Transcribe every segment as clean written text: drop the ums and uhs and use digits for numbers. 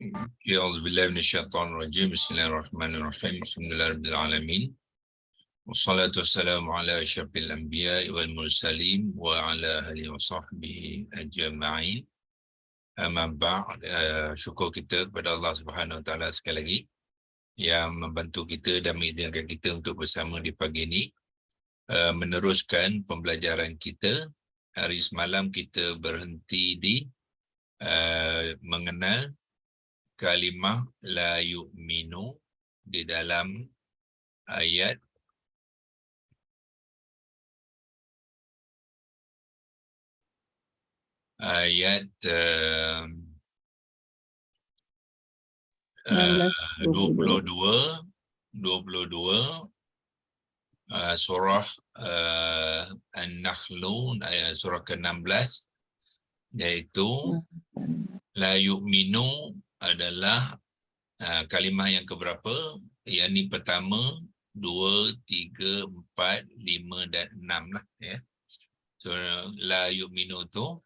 A'udzubillahi minasyaitonir rajim. Bismillahirrahmanirrahim. Alhamdulillahirabbil alamin. Wassalatu wassalamu ala asyrafil anbiya'i wal mursalin wa ala alihi wa sahbihi ajma'in. Amma ba'd, syukur kita kepada Allah Subhanahu wa taala sekali lagi yang membantu kita dan mengizinkan kita untuk bersama di pagi ini meneruskan pembelajaran kita. Hari semalam kita berhenti di mengenal kalimah la yu'minu di dalam ayat ayat 22 surah An-Nahl, surah ke-16, iaitu la yu'minu adalah kalimah yang keberapa? Yang ni pertama, 2, 3, 4, 5 dan 6 lah ya. So la yu'minu tu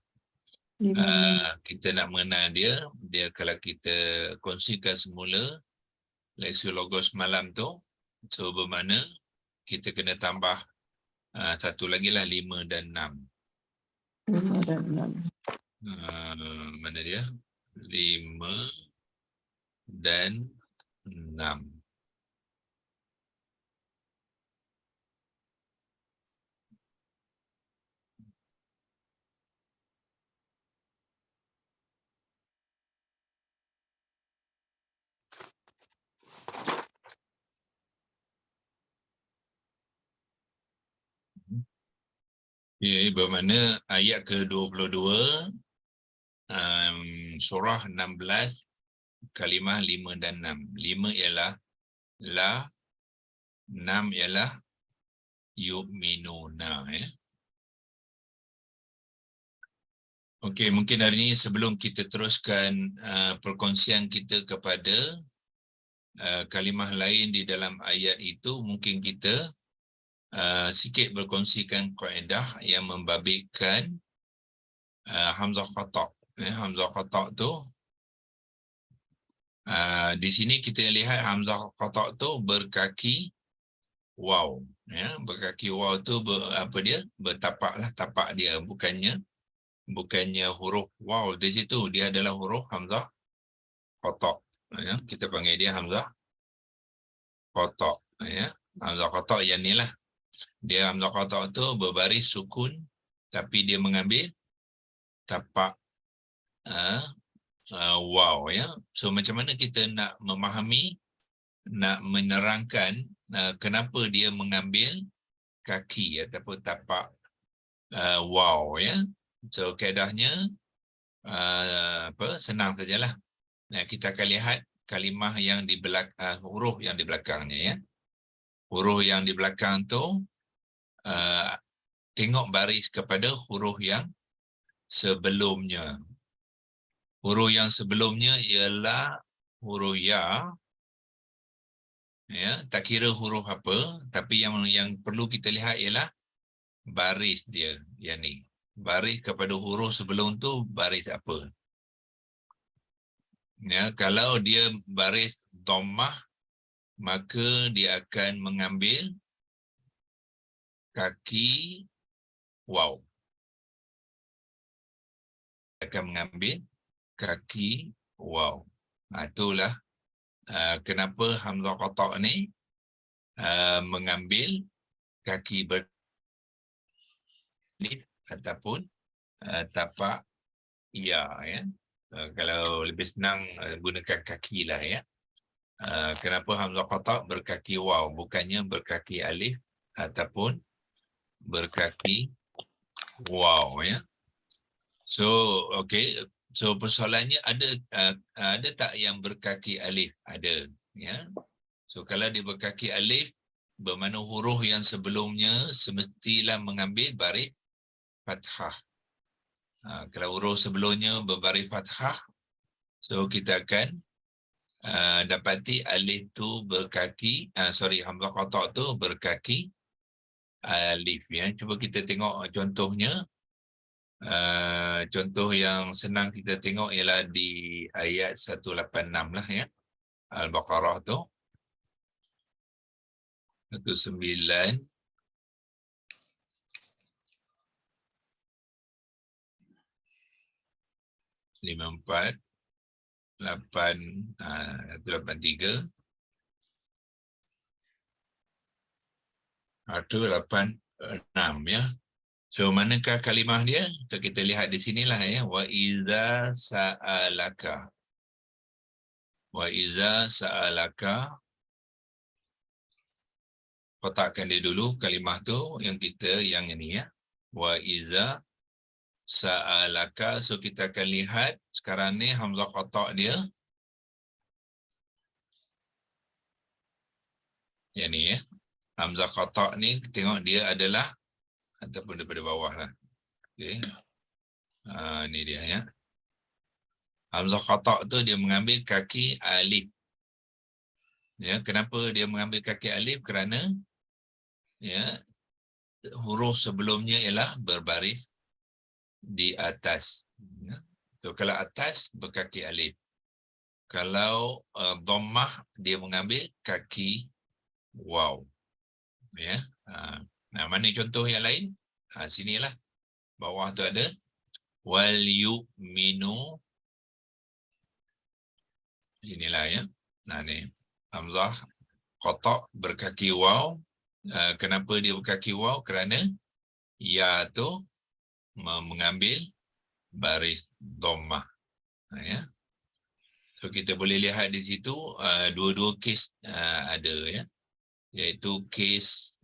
kita nak mengenal dia kalau kita kongsikan semula leksilogos malam tu, so bermakna kita kena tambah satu lagi lah, 5 dan 6. 5 dan 6. Mana dia? 5 dan 6. Ya, bermakna ayat ke-22 surah 16 kalimah 5 dan 6. 5 ialah la, 6 ialah yu'minuna ya. Okey, mungkin hari ini sebelum kita teruskan perkongsian kita kepada kalimah lain di dalam ayat itu, mungkin kita sikit berkongsikan kaedah yang membabitkan hamzah qata'. Hamzah qata' tu di sini kita lihat hamzah qata' tu berkaki waw ya, berkaki waw tu apa dia? Bertapaklah tapak dia, bukannya huruf waw di situ, dia adalah huruf hamzah qata' ya. Kita panggil dia hamzah qata' ya. Hamzah qata' yang ni lah. Dia hamzah qata' tu berbaris sukun tapi dia mengambil tapak waw ya. So macam mana kita nak memahami, nak menerangkan kenapa dia mengambil kaki ataupun tapak waw ya. So kaedahnya senang sajalah. Kita akan lihat kalimah yang di belakang, huruf yang di belakangnya ya. Huruf yang di belakang tu tengok baris kepada huruf yang sebelumnya. Huruf yang sebelumnya ialah huruf ya. Ya, tak kira huruf apa, tapi yang perlu kita lihat ialah baris dia, yang ni. Baris kepada huruf sebelum tu baris apa? Ya, kalau dia baris dhammah, maka dia akan mengambil kaki waw. Akan mengambil kaki waw. Itulah kenapa hamzah qata' ni mengambil kaki berlip ataupun tapak ya ya. Kalau lebih senang gunakan kaki lah ya. Kenapa hamzah qata' berkaki waw, bukannya berkaki alif ataupun berkaki waw ya. So okey, so persoalannya ada tak yang berkaki alif? Ada ya. So kalau dia berkaki alif, bermakna huruf yang sebelumnya semestilah mengambil baris fathah. Kalau huruf sebelumnya berbaris fathah, so kita akan dapati alif tu berkaki, hamzah qata' tu berkaki alif ya. Cuba kita tengok contohnya. Contoh yang senang kita tengok ialah di ayat 186 lah ya. Al-Baqarah tu. 19 54 8 183 atau 86 ya. So manakah kalimah dia? So, kita lihat di sinilah ya. Wa iza sa'alaka. Wa iza sa'alaka. Kotakkan dia dulu kalimah tu yang ini ya. Wa iza sa'alaka. So kita akan lihat sekarang ni hamzah qata' dia. Yang ni ya. Hamzah qata' ni tengok dia adalah ataupun daripada bawah lah. Okay. Ni dia ya. Hamzah qata' tu dia mengambil kaki alif. Ya, kenapa dia mengambil kaki alif? Kerana ya, huruf sebelumnya ialah berbaris di atas. Ya. So, kalau atas berkaki alif. Kalau dhammah dia mengambil kaki waw. Ya. Nah, mana contoh yang lain? Sinilah. Bawah tu ada wal yu'minu. Inilah ya. Nah ni hamzah qata' berkaki waw. Kenapa dia berkaki waw? Kerana ya tu mengambil baris dhammah. Ya. So kita boleh lihat di situ dua-dua kes ada ya. Iaitu kes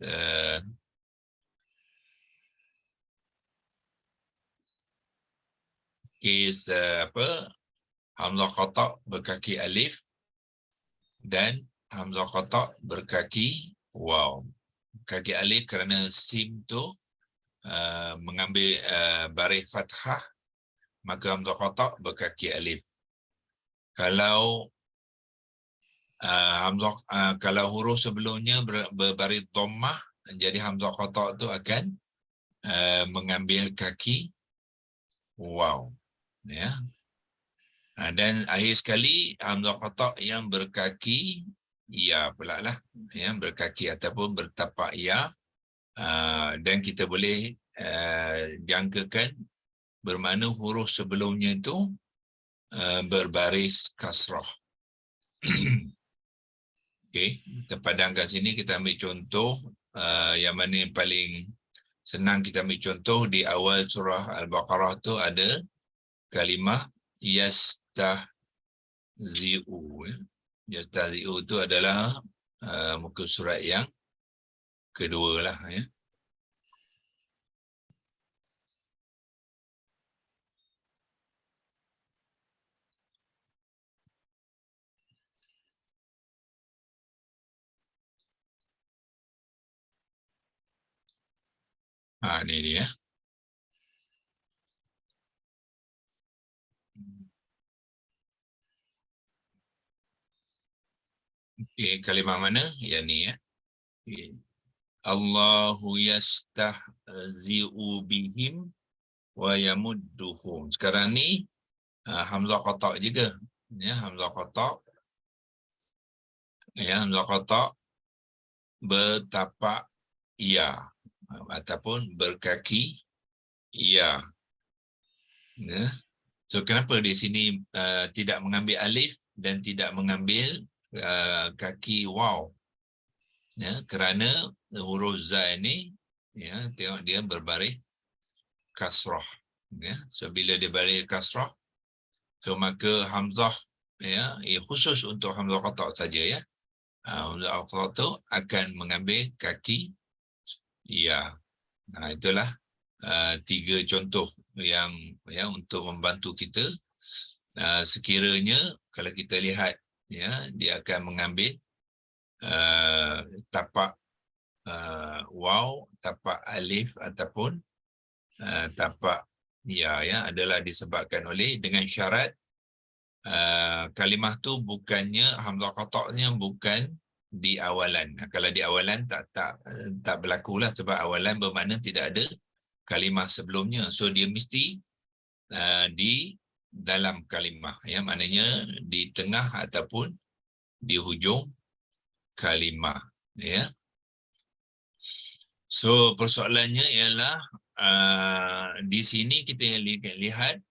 hamzah qata' berkaki alif dan hamzah qata' berkaki waw. Kaki alif kerana sim tu mengambil baris fathah, maka hamzah qata' berkaki alif. Kalau kalau huruf sebelumnya berbaris dhammah, jadi hamzah qata' tu akan mengambil kaki waw. Ya. Dan akhir sekali hamzah qata' yang berkaki ya pula lah, ya, berkaki ataupun bertapak ya. Dan kita boleh jangkakan bermakna huruf sebelumnya itu berbaris kasrah. Okey, kita padangkan sini, kita ambil contoh yang mana yang paling senang kita ambil contoh di awal surah Al-Baqarah tu ada kalimah yastahzi'u. Yastahzi'u itu adalah muka surat yang kedua lah ya. Ni dia. Okay, kalimah mana? Yang ni ya. Okay. Allahu yastahzi'u bihim wa yamudduhum. Sekarang ni hamzah qata' juga. Ya, hamzah qata'. Ya, hamzah qata' bertapak ya ataupun berkaki ya. Ya. So kenapa di sini tidak mengambil alif dan tidak mengambil kaki waw? Ya, kerana huruf za ini ya, tengok dia berbaris kasrah. Ya. So bila dia baris kasrah, so maka hamzah ya, khusus untuk hamzah qata' saja ya. Hamzah qata' tu akan mengambil kaki ya. Itulah tiga contoh yang ya untuk membantu kita. Sekiranya kalau kita lihat ya, dia akan mengambil tapak waw, tapak alif ataupun tapak ya adalah disebabkan oleh dengan syarat kalimah tu bukannya hamzah qata'-nya bukan di awalan. Kalau di awalan tak berlakulah, sebab awalan bermakna tidak ada kalimah sebelumnya. So dia mesti di dalam kalimah, ya, maknanya di tengah ataupun di hujung kalimah, ya. So persoalannya ialah di sini kita lihat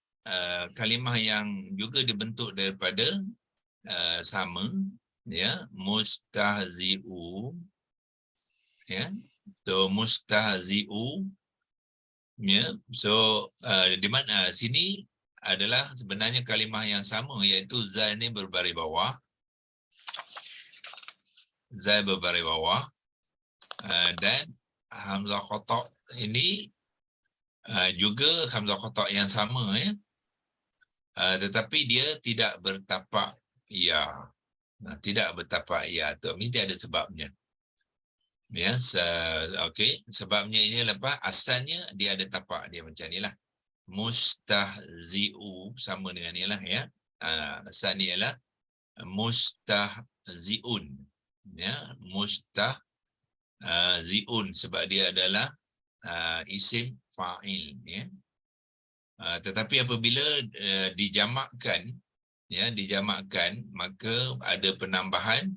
kalimah yang juga dibentuk daripada sama, ya, mustahzi'u, ya. So mustahzi'u, ya. So di mana sini adalah sebenarnya kalimah yang sama, iaitu za ini berbaris bawah, za berbaris bawah, dan hamzah qata' ini juga hamzah qata' yang sama, ya. Tetapi dia tidak bertapak ya. Tidak bertapak ya, tu mesti ada sebabnya. Ya, okey, sebabnya ini lepas asalnya dia ada tapak dia macam nilah. Mustahzi'u sama dengan ni lah, ya. Asal ni ialah mustahzi'un, ya, mustahzi'un sebab dia adalah isim fa'il, ya. Tetapi apabila dijamakkan, ya, dijamakkan, maka ada penambahan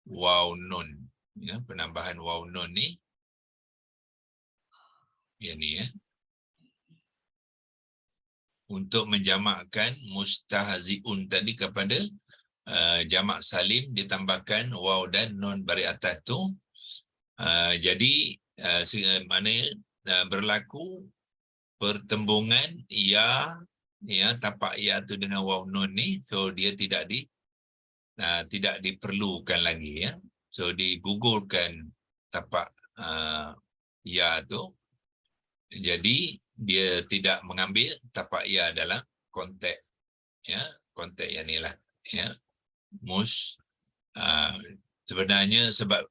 waw nun, ya, penambahan waw nun ni, ya, ni, ya, untuk menjamakkan mustahzi'un tadi kepada jamak salim, ditambahkan waw dan nun baris atas tu. Jadi maknanya berlaku pertembungan ya, ya, tapak ya tu dengan waw nun ni, so dia tidak diperlukan lagi, ya. So digugurkan tapak ya tu, jadi dia tidak mengambil tapak ya dalam konteks, ya, konteks yang ni lah, ya. Sebenarnya sebab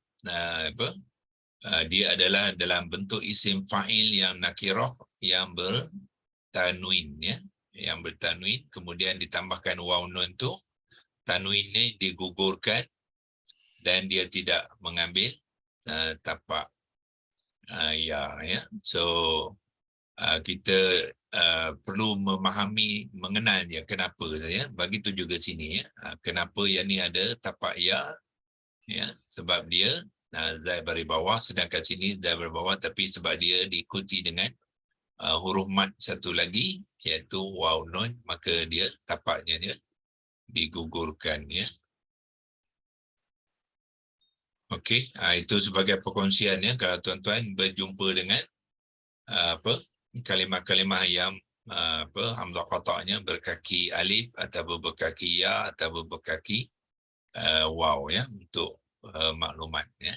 dia adalah dalam bentuk isim fa'il yang nakirah yang bertanwin, ya, yang bertanwin, kemudian ditambahkan waw nun tu, tanwin ni digugurkan dan dia tidak mengambil tapak ya, ya. So kita perlu memahami, mengenalnya kenapa saja. Begitu juga sini, ya. Kenapa yang ni ada tapak ya, ya, sebab dia zai baris bawah, sedangkan sini zai baris bawah, tapi sebab dia diikuti dengan huruf mat satu lagi iaitu waw nun, maka dia tapaknya dia digugurkan, ya. Okey, itu sebagai perkongsian, ya. Kalau tuan-tuan berjumpa dengan kalimah-kalimah yang hamzah qata'nya berkaki alif atau berkaki ya atau berkaki waw, ya, untuk maklumat, ya.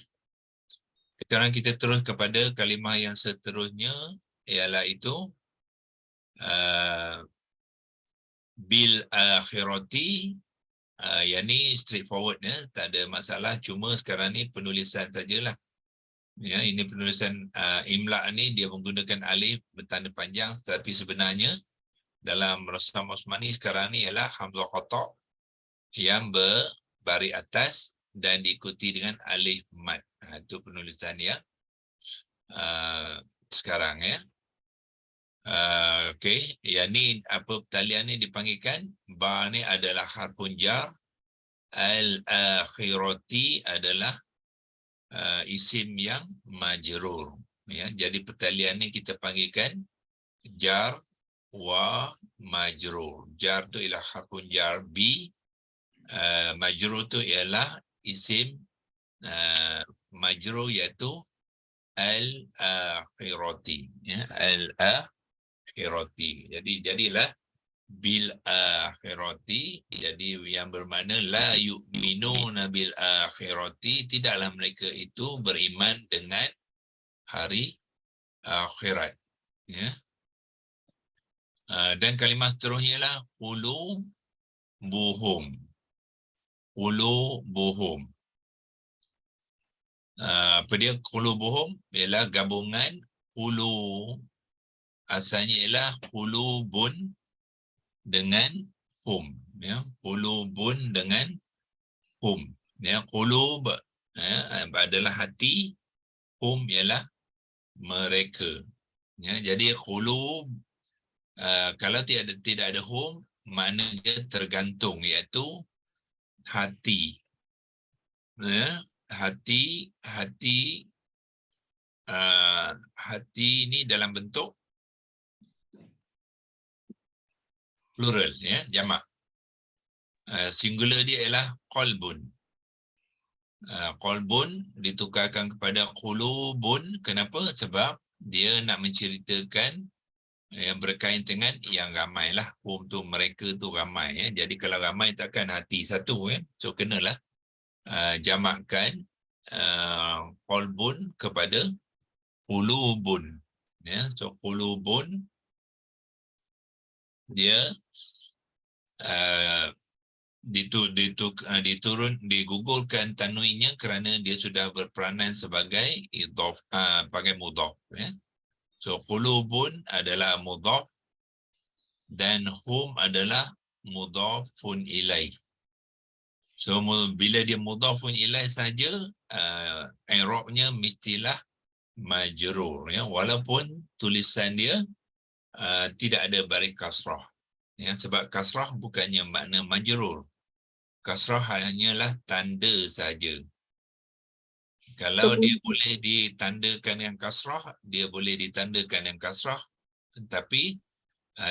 Sekarang kita terus kepada kalimah yang seterusnya, ialah itu bil akhirati. Yang ni straightforward, ya, tak ada masalah, cuma sekarang ni penulisan sajalah. Ya, ini penulisan imla ni dia menggunakan alif bertanda panjang, tapi sebenarnya dalam rasam Osmani sekarang ni ialah hamzah qata' yang berbaris atas dan diikuti dengan alif mat. Itu penulisan yang sekarang, ya. Okey, yang ni apa pertalian ni dipanggilkan ba ni adalah harfun jar, al-akhirati adalah isim yang majrur, ya. Jadi pertalian ni kita panggilkan jar wa majrur. Jar tu ialah harfun jar bi, majrur tu ialah isim majrur iaitu al-akhirati, ya, al-akhirati. Jadi jadilah bil akhirati, jadi yang bermakna la yu'minuna bil akhirati, tidaklah mereka itu beriman dengan hari akhirat, ya. Dan kalimah seterusnya ialah qulubuhum. Qulubuhum. Apa dia qulubuhum? Ialah gabungan qulu, asalnya ialah qulubun dengan hum, ya, qulubun dengan hum, ya. Qulub, ya, adalah hati, hum ialah mereka, Ya, jadi qulub kalau tidak ada hum, makna dia tergantung, iaitu hati. Ya, hati ini dalam bentuk plural, ya, jamak. Singular dia ialah qalbun. Qalbun ditukarkan kepada qulubun. Kenapa? Sebab dia nak menceritakan yang berkaitan dengan yang ramai lah. Tu mereka tu ramai, ya. Jadi kalau ramai takkan hati satu, ya. So kenalah jamakkan qalbun kepada qulubun, ya. So qulubun dia digugurkan tanwinnya kerana dia sudah berperanan sebagai sebagai mudhaf, ya. So qulubun adalah mudhaf dan hum adalah mudhafun ilaih. So bila dia mudhafun ilaih saja, i'rabnya mestilah majrur, ya, walaupun tulisan dia tidak ada baris kasrah, ya, sebab kasrah bukannya makna majrur. Kasrah hanyalah tanda saja. Kalau dia boleh ditandakan dengan kasrah, dia boleh ditandakan dengan kasrah, tapi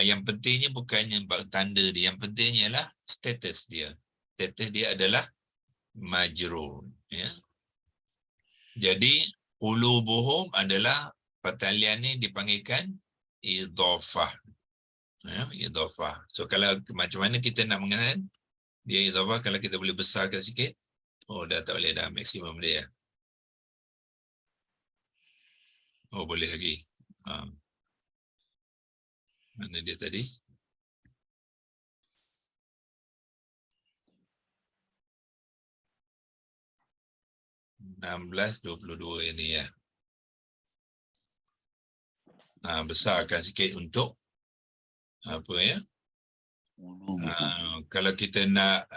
yang pentingnya bukannya tanda dia, yang pentingnya ialah status dia. Status dia adalah majrur, ya. Jadi qulubuhum adalah pertalian ni dipanggilkan idhafah, ya, idhafah. So kalau macam mana kita nak mengenal dia idhafah, kalau kita boleh besarkan sikit. Oh, dah tak boleh dah, maksimum dia. Oh, boleh lagi. Mana dia tadi? (16:22) ini, ya. Besarkan sikit untuk apa, ya? Kalau kita nak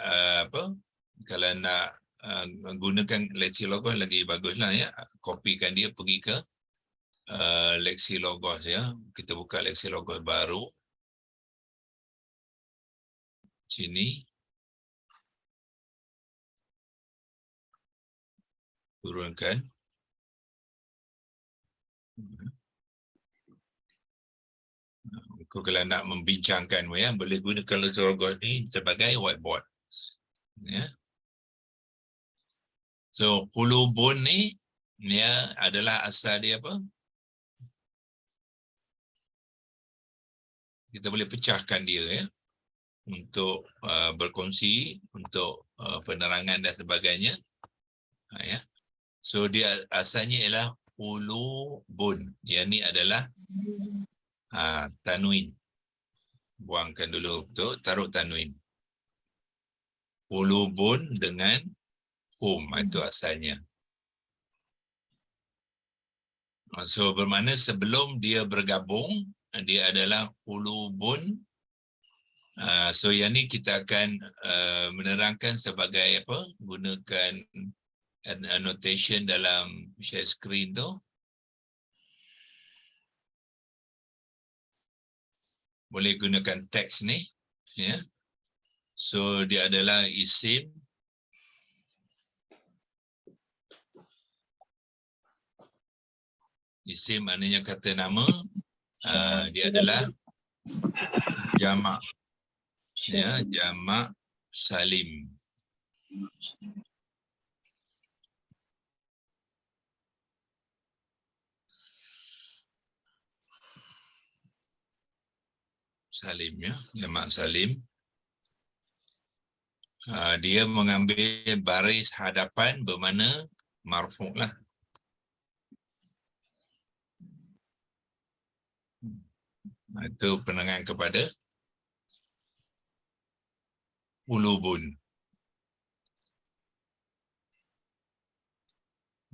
kalau nak gunakan Lexilogos lagi baguslah, ya. Kopikan dia pergi ke Lexilogos, ya. Kita buka Lexilogos baru. Sini. Turunkan. Kalau nak membincangkan, ya, boleh gunakan Lexilogos ni sebagai whiteboard, ya. So qulubun ni, ya, adalah asal dia apa? Kita boleh pecahkan dia, ya, untuk berkongsi, untuk penerangan dan sebagainya, ya. So dia asalnya ialah qulubun. Yang ni adalah tanwin. Buangkan dulu betul, taruh tanwin. Qulubun dengan hum, itu asalnya. So bermakna sebelum dia bergabung, dia adalah qulubun. So yang ni kita akan menerangkan sebagai apa? Gunakan annotation dalam share screen tu. Boleh gunakan teks ni, ya. So dia adalah isim. Isim maknanya kata nama. Dia adalah jamak, ya, jamak salim. Salim, ya, jamak salim. Dia mengambil baris hadapan bermakna marfu' lah. Itu penerangan kepada qulubun.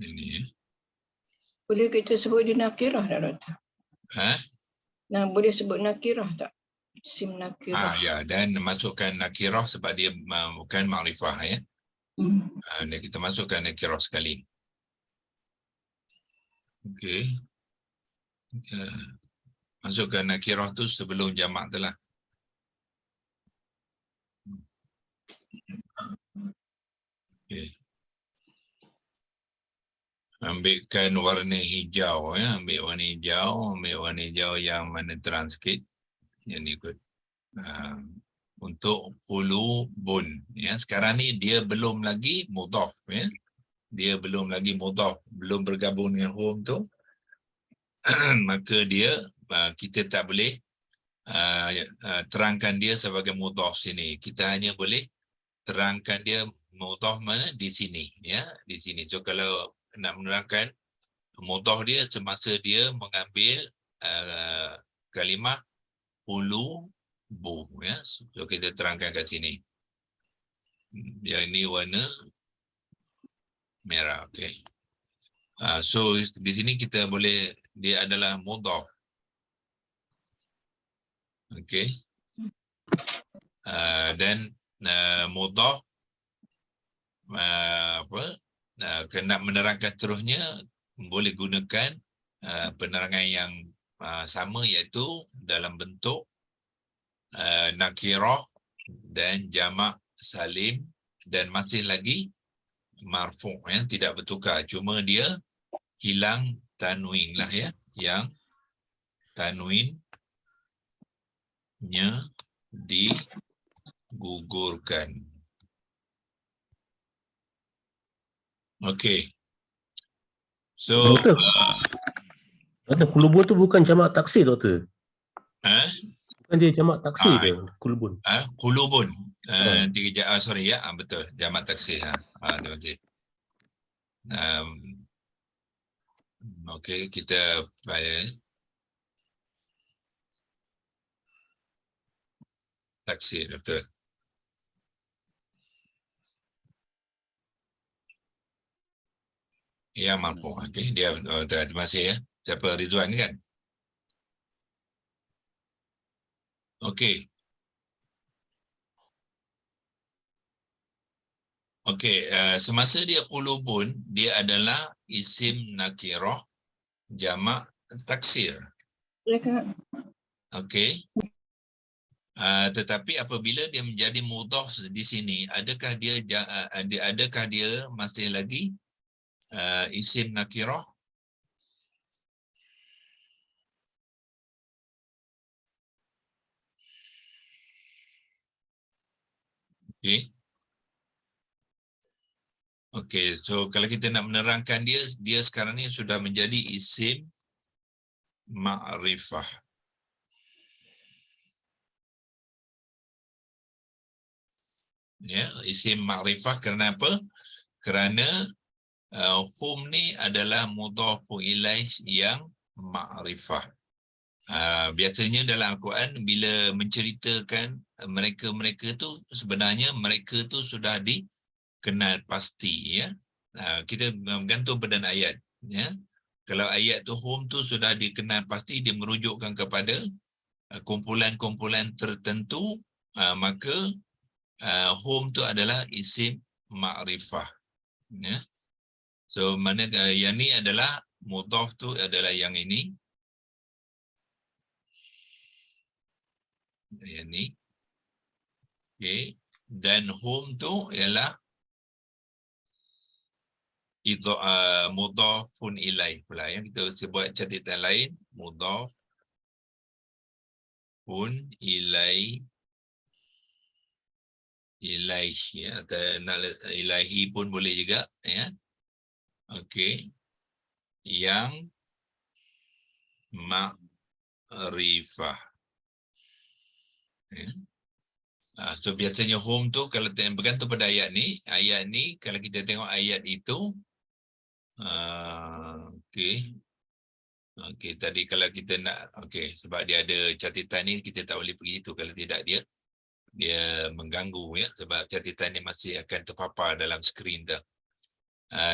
Ini, ya. Boleh kita sebut dia nakirah tak, Doktor? Nah, boleh sebut nakirah tak? Isim nakirah. Ya, dan masukkan nakirah sebab dia bukan makrifah, ya. Dan kita masukkan nakirah sekali. Okey. Masukkan nakirah tu sebelum jamak tu lah. Okay. Ambilkan warna hijau ya, ambil warna hijau yang mana terang sikit. Yang ni kot. Untuk qulubun ya, sekarang ni dia belum lagi mudhaf ya. Dia belum lagi mudhaf, belum bergabung dengan hum tu. Maka dia kita tak boleh terangkan dia sebagai mudhaf sini. Kita hanya boleh terangkan dia mudhaf mana di sini ya, di sini. So kalau nak menerangkan mudhaf dia semasa dia mengambil kalimah qulubu ya. So kita terangkan kat sini. Yang ini warna merah, okey. So di sini kita boleh, dia adalah mudhaf. Okey. Dan mudhaf kena menerangkan terusnya boleh gunakan penerangan yang sama, iaitu dalam bentuk nakirah dan jamak salim, dan masih lagi marfu' ya, tidak bertukar, cuma dia hilang tanwin lah ya, yang tanwinnya digugurkan. Okey. So Doktor, qulubun tu bukan jamak taksir, doktor. Bukan dia jamak taksir ke qulubun? Qulubun. Nanti kejap, sorry ya, betul, jamak taksir. Terima kasih. Okey, kita taksir, betul. Ya, mampu. Okey, dia terima kasih ya. Siapa, Ridwan kan? Okey. Okey, semasa dia qulubun, dia adalah isim nakirah jamak taksir. Okey. Tetapi apabila dia menjadi mudhaf di sini, adakah dia masih lagi isim nakirah? Okey. Okey, so kalau kita nak menerangkan dia sekarang ni sudah menjadi isim ma'rifah. Ya, isim ma'rifah kerana apa? Kerana hum ni adalah mudhafun ilaih yang ma'rifah. Biasanya dalam Al-Quran bila menceritakan mereka-mereka tu, sebenarnya mereka tu sudah dikenal pasti ya. Kita bergantung pada ayat ya. Kalau ayat tu hum tu sudah dikenal pasti, dia merujukkan kepada kumpulan-kumpulan tertentu, maka hum tu adalah isim ma'rifah ya. So mana yang ni adalah mudhaf tu adalah yang ini. Yang ni. Okey, dan hum tu ialah itu mudhafun ilaih pula ya. Kita sebut catatan lain, mudhafun ilaih ya, atau ilaihi pun boleh juga ya. Okey, yang ma'rifah ya. So biasanya hum tu kalau bergantung pada ayat ni kalau kita tengok ayat itu okey. Okey, tadi kalau kita nak, okey, sebab dia ada catatan ni kita tak boleh pergi itu, kalau tidak dia mengganggu ya, sebab catatan ni masih akan terpapar dalam skrin tu.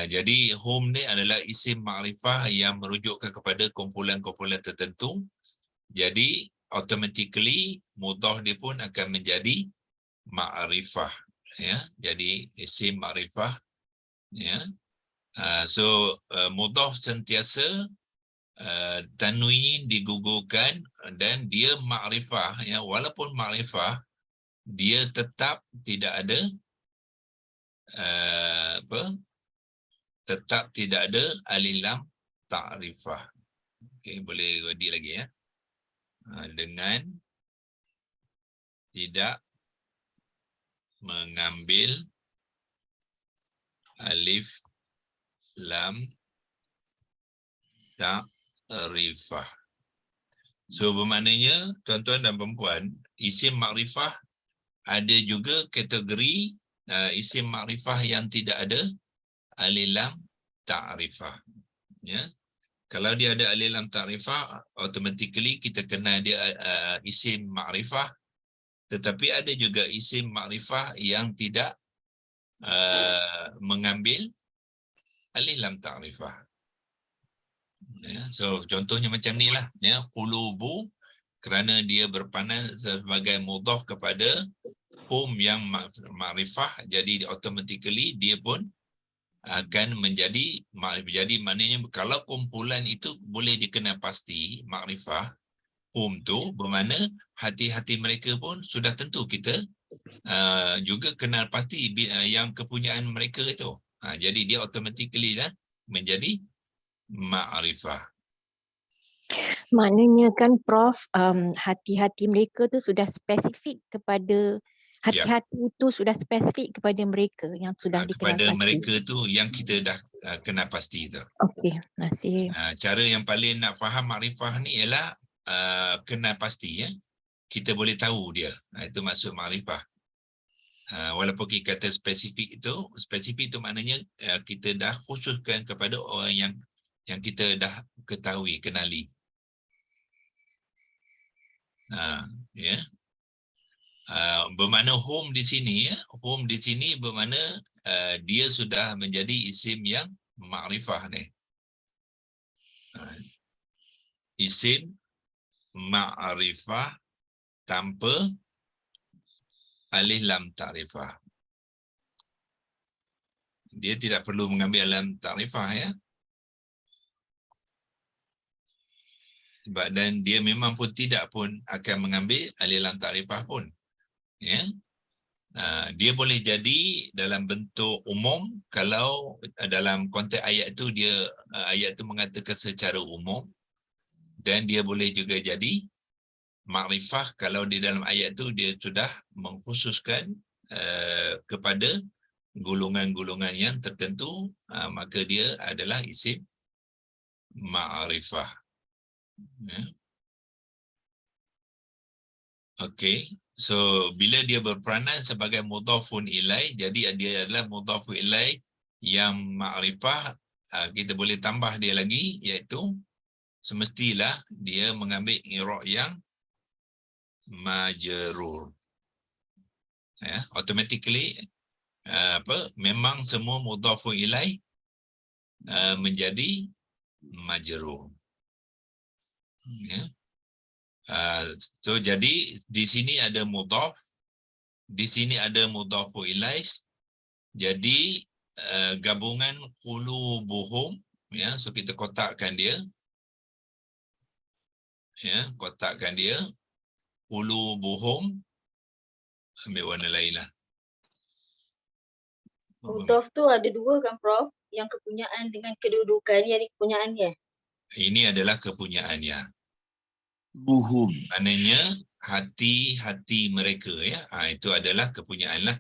Jadi hum ni adalah isim ma'rifah yang merujukkan kepada kumpulan-kumpulan tertentu. Jadi automatically mudhaf dia pun akan menjadi ma'rifah ya. Jadi isim ma'rifah ya. So mudhaf sentiasa tanwin digugurkan dan dia makrifah, ya, walaupun makrifah dia tetap tidak ada tetap tidak ada alif lam ta'rifah. Okey, boleh ready lagi ya. Dengan tidak mengambil alif lam ta'rifah. So bermaknanya tuan-tuan dan perempuan, isim makrifah ada juga kategori isim makrifah yang tidak ada alif lam ta'rifah. Ya. Kalau dia ada alif lam ta'rifah, automatically kita kenal dia isim makrifah. Tetapi ada juga isim makrifah yang tidak mengambil alif lam ta'rifah. Ya, so contohnya macam ni lah, ya, qulubu kerana dia berpandang sebagai mudhaf kepada hum yang makrifah, jadi automatically dia pun akan menjadi makrifah. Jadi maknanya kalau kumpulan itu boleh dikenal pasti makrifah, hum tu bermakna hati-hati mereka pun sudah tentu kita juga kenal pasti yang kepunyaan mereka itu. Jadi dia automatically dah menjadi ma'rifah. Maknanya kan Prof, hati-hati mereka tu sudah spesifik kepada hati-hati itu sudah spesifik kepada mereka yang sudah dikenal kepada pasti. Mereka tu yang kita dah kenal pasti tu. Okey, terima kasih. Cara yang paling nak faham makrifah ni ialah kenal pasti, ya. Kita boleh tahu dia. Itu maksud makrifah. Walaupun kita kata spesifik itu maknanya kita dah khususkan kepada orang yang kita dah ketahui, kenali. Ya. Bermakna hum di sini, ya. Hum di sini bermakna dia sudah menjadi isim yang makrifah ni. Isim ma'rifah tanpa alif lam ta'rifah. Dia tidak perlu mengambil lam ta'rifah, ya. Sebab dan dia memang pun tidak pun akan mengambil alif lam ta'rifah pun. Ya. Dia boleh jadi dalam bentuk umum kalau dalam konteks ayat itu ayat itu mengatakan secara umum, dan dia boleh juga jadi makrifah kalau di dalam ayat itu dia sudah mengkhususkan kepada golongan-golongan yang tertentu, maka dia adalah isim ma'rifah. Ya. Okey, so bila dia berperanan sebagai mudhafun ilaih, jadi dia adalah mudhafun ilaih yang makrifah, kita boleh tambah dia lagi, iaitu semestilah dia mengambil i'rab yang majrur. Ya, automatically memang semua mudhafun ilaih menjadi majrur. Ya. So jadi di sini ada mudhaf, di sini ada mudhafu ilaih. Jadi gabungan qulubuhum, ya, so kita kotakkan dia. Ya, kotakkan dia. Qulubuhum, ambil warna lain lah. Mudhaf tu ada dua kan Prof? Yang kepunyaan dengan kedudukan, yang kepunyaannya. Ini adalah kepunyaannya. Buhum. Maknanya hati-hati mereka, ya. Itu adalah kepunyaan lah.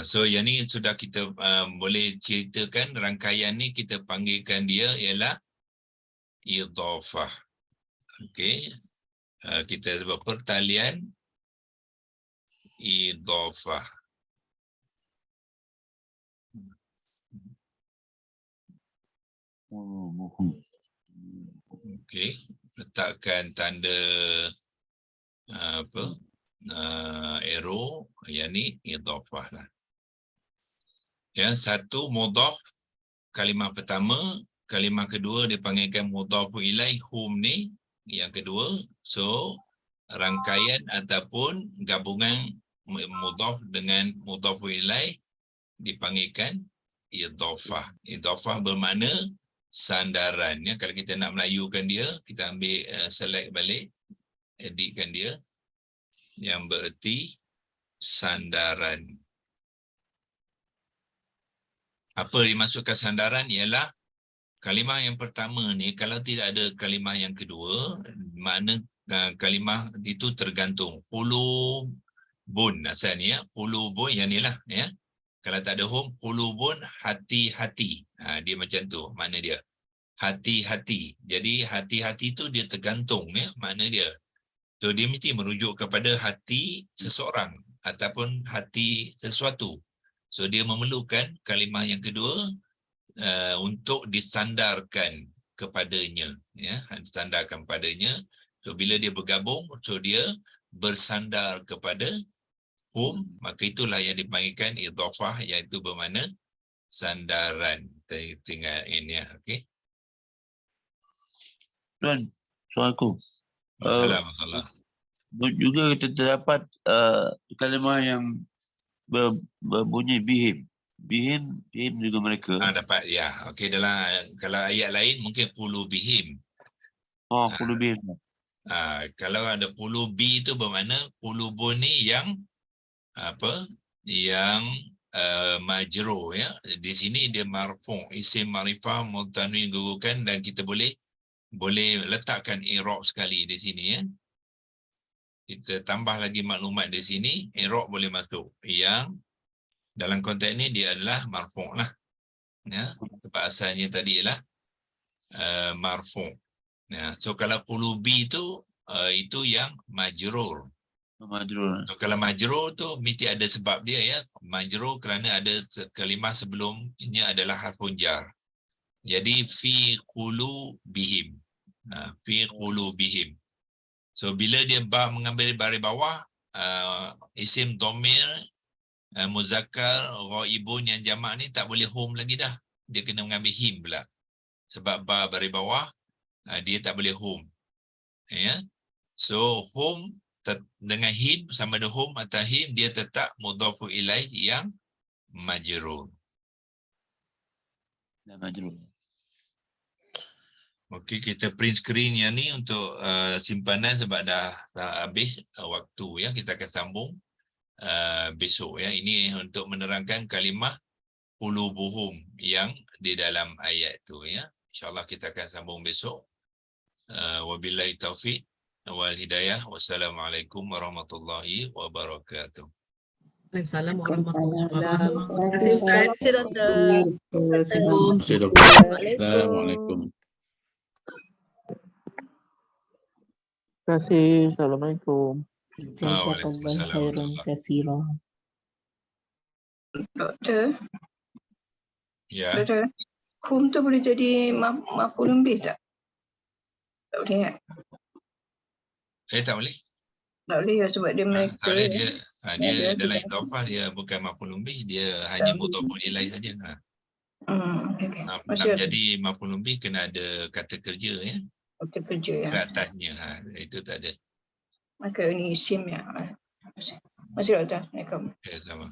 So yang ni sudah kita boleh ceritakan, rangkaian ni kita panggilkan dia ialah idhafah. Okey. Kita sebut pertalian idhafah. Okey. Letakkan tanda arrow, yang ni idhafah lah. Ya, satu mudhaf kalimah pertama, kalimah kedua dipanggilkan mudhaf ilaih, hum ni yang kedua. So rangkaian ataupun gabungan mudhaf dengan mudhaf ilaih dipanggilkan idhafah. Idhafah bermakna sandaran. Ya, kalau kita nak melayukan dia, kita ambil select balik, editkan dia, yang bererti sandaran. Apa dimasukkan sandaran ialah kalimah yang pertama ni, kalau tidak ada kalimah yang kedua, makna kalimah itu tergantung. Qulubun asalnya, qulubun yang ni lah. Ya. Kalau tak ada hum, qulubun hati-hati. Dia macam tu, makna dia. Hati-hati. Jadi hati-hati tu dia tergantung, ya, makna dia. So dia mesti merujuk kepada hati seseorang ataupun hati sesuatu. So dia memerlukan kalimah yang kedua untuk disandarkan kepadanya, ya, disandarkan padanya. So bila dia bergabung, so dia bersandar kepada hum, maka itulah yang dipanggilkan idhafah, iaitu bermakna sandaran. Tinggal ini, ya, okey. Tuan, soalku. Assalamualaikum. Juga kita terdapat kalimah yang berbunyi bihim. Bihim juga mereka. Dapat, ya. Okey, kalau ayat lain mungkin qulubihim. Qulubihim. Kalau ada qulubi itu bermakna qulubun ni yang apa? Yang majrur, ya. Di sini dia marfu', isim ma'rifah mutanwin gugukan, dan kita boleh letakkan i'rab sekali di sini, ya. Kita tambah lagi maklumat di sini, i'rab boleh masuk. Yang dalam konteks ni dia adalah marfu' lah. Ya, sebab asalnya tadi ialah marfu'. Ya, so kalau qulubi itu yang majrur. So, kalau majrur tu mesti ada sebab dia, ya. Majrur kerana ada kalimah sebelumnya adalah harfun jar. Jadi fi qulubihim. Fi qulubihim. So bila dia mengambil baris bawah, isim dhamir muzakkar ghaibun yang jamak ni tak boleh hum lagi dah. Dia kena mengambil him pula. Sebab ba baris bawah dia tak boleh hum. Ya. So hum dengan him, sama ada hum atau him, dia tetap mudhafu ilaih yang majrur. Majrur. Okey, kita print screen yang ni untuk simpanan sebab dah habis waktu, ya. Kita akan sambung besok, ya. Ini untuk menerangkan kalimah qulubuhum yang di dalam ayat tu, ya. InsyaAllah kita akan sambung besok. Wabillahi taufiq wal hidayah. Wassalamualaikum warahmatullahi wabarakatuh. Waalaikumsalam warahmatullahi wabarakatuh. Terima kasih Ustaz. Terima kasih, Doktor. Assalamualaikum. Assalamualaikum. Terima kasih. Assalamualaikum. Waalaikumsalam. Khairan katsiran. Doktor, Ya. doktor, hum tu boleh jadi maf'ulun bih tak? Tak boleh, kan? Tak boleh. Tak boleh, ya, sebab dia mereka. Tak boleh, dia dia dalam tidak. idhafah dia bukan maf'ulun bih, dia hanya mudhafun ilaih saja. Okay. Nak jadi maf'ulun bih kena ada kata kerja, ya. Kata kerja, ya. Ke atasnya, itu tak ada. Maka ini isim, ya. Masih doktor. Assalamualaikum. Sama.